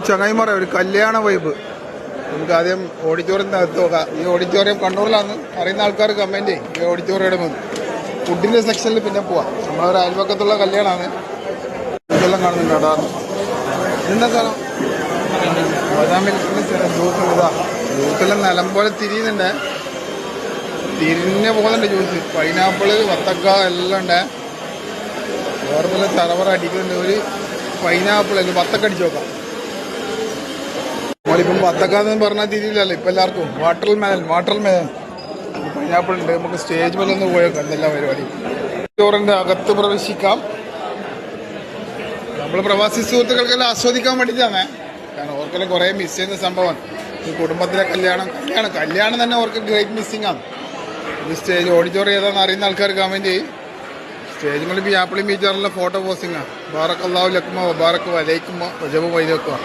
ചങ്ങായിമാരെ ഒരു കല്യാണ വൈബ്. നമുക്ക് ആദ്യം ഓഡിറ്റോറിയത്തിനകത്ത് നോക്കാം. ഈ ഓഡിറ്റോറിയം കണ്ണൂരിലാണ്. അറിയുന്ന ആൾക്കാർ കമന്റ് ചെയ്യും ഈ ഓഡിറ്റോറിയം വന്ന്. ഫുഡിന്റെ സെക്ഷനിൽ പിന്നെ പോവാം. നമ്മളൊരു അയൽപക്കത്തുള്ള കല്യാണമാണ്. ഇതെല്ലാം കാണുന്നുണ്ട് കേട്ടോ. ഇതെന്താ സാധനം? ബദാമിൽ ജ്യൂസ് ഇതാ. ജ്യൂസെല്ലാം നിലം പോലെ തിരിയുന്നുണ്ട്. തിരിഞ്ഞ പോകുന്നുണ്ട് ജ്യൂസ്. പൈനാപ്പിള്, വത്തക്ക എല്ലാം ഉണ്ട്. വേറെ പോലെ ചറവറ അടിക്കുന്നുണ്ട്. ഒരു പൈനാപ്പിൾ അല്ല വത്തക്ക അടിച്ചു നോക്കാം. നമ്മളിപ്പം വത്തക്ക എന്ന് പറഞ്ഞാൽ തിരിയില്ലല്ലോ ഇപ്പം എല്ലാവർക്കും. വാട്ടർ മെലൻ പൈനാപ്പിൾ ഉണ്ട്. നമുക്ക് സ്റ്റേജ് മേലെ ഒന്ന് പോയേക്കാം. എന്തെല്ലാം പരിപാടി. റെസ്റ്റോറന്റ് അകത്ത് പ്രവേശിക്കാം. നമ്മൾ പ്രവാസി സുഹൃത്തുക്കൾക്കെല്ലാം ആസ്വദിക്കാൻ വേണ്ടിയിട്ടാണ്. കാരണം ഓർക്കെല്ലാം കുറേ മിസ് ചെയ്യുന്ന സംഭവമാണ് ഈ കുടുംബത്തിലെ കല്യാണം തന്നെ ഓർക്ക് ഗ്രേറ്റ് മിസ്സിംഗ് ആണ്. ഈ സ്റ്റേജ് ഓഡിറ്റോറിയം ഏതാണെന്ന് അറിയുന്ന ആൾക്കാർ കമന്റ് ചെയ്യും. സ്റ്റേജ് മേലെ ഇപ്പോൾ ആപ്പിളും ബീച്ചാറിലെ ഫോട്ടോ പോസ്റ്റിങ്ങാണ്. ബാറക്കല്ലാഹു ലക്കുമോ ബാറക്ക് വലയിക്കുമോ വജബ് വൈദക്കുമോ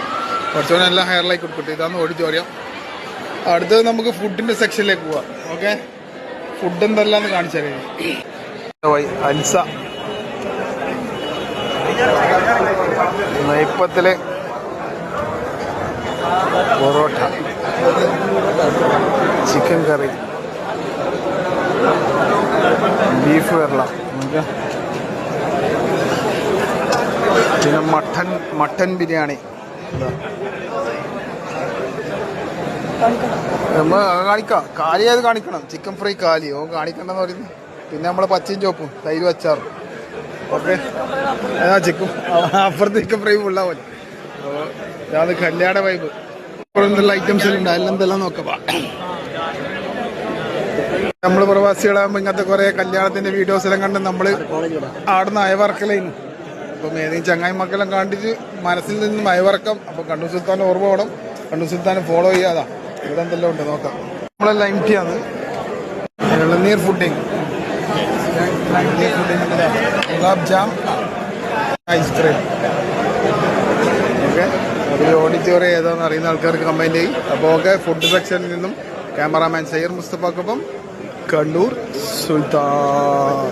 കുറച്ചുകൂടെ എല്ലാം ഹെയർലൈക്ക് കൊടുക്കട്ടെ. ഇതാണ് ഓഡിറ്റോറിയം. അടുത്തത് നമുക്ക് ഫുഡിന്റെ സെക്ഷനിലേക്ക് പോവാം. ഓക്കെ, ഫുഡ് എന്തെല്ലാം കാണിച്ചാൽ അൽസ നെയ്പ്പത്തിലെ പൊറോട്ട, ചിക്കൻ കറി, ബീഫ് വെർള, പിന്നെ മട്ടൻ ബിരിയാണി. നമ്മൾ കാണിക്കാം. കാലിയത് കാണിക്കണം. ചിക്കൻ ഫ്രൈ കാലി കാണിക്കണ്ടെന്ന് പറയുന്നു. പിന്നെ നമ്മളെ പച്ചയും ചോപ്പും തൈര് അച്ചാറും. ഓക്കെ, ചിക്കൻ അപ്പുറത്ത് ചിക്കൻ ഫ്രൈ ഉള്ള പോലെ. അത് കല്യാണ വൈബ്. എന്തെല്ലാം ഐറ്റംസ് ഉണ്ട് അതിലെന്തെല്ലാം നോക്കാം. നമ്മൾ പ്രവാസികളാകുമ്പോൾ ഇങ്ങനത്തെ കുറെ കല്യാണത്തിന്റെ വീഡിയോസ് എല്ലാം കണ്ട് നമ്മൾ ആടുന്ന അയവർക്കലായിരുന്നു. അപ്പം ഏതെങ്കിലും ചങ്ങായി മക്കളെല്ലാം കണ്ടിട്ട് മനസ്സിൽ നിന്നും അയവർക്കം. അപ്പം കണ്ണൂർ സുൽത്താൻ ഓർമ്മ വേണം. കണ്ണൂർ സുൽത്താനെ ഫോളോ ചെയ്യാതാ. ഇവിടെ എന്തെല്ലാം ഉണ്ട് നോക്കാം. നമ്മളെല്ലാം എംറ്റിയാണ്. ഇളനീർ pudding, gulab jam, ice cream. Okay, അതിൽ ഓഡിറ്റോറിയം ഏതാണെന്ന് അറിയുന്ന ആൾക്കാർക്ക് കമന്റ് ചെയ്യും. അപ്പോൾ ഓക്കെ, ഫുഡ് സെക്ഷനിൽ നിന്നും ക്യാമറാമാൻ സയ്യിർ മുസ്തഫാക്കൊപ്പം കണ്ണൂർ സുൽത്താൻ.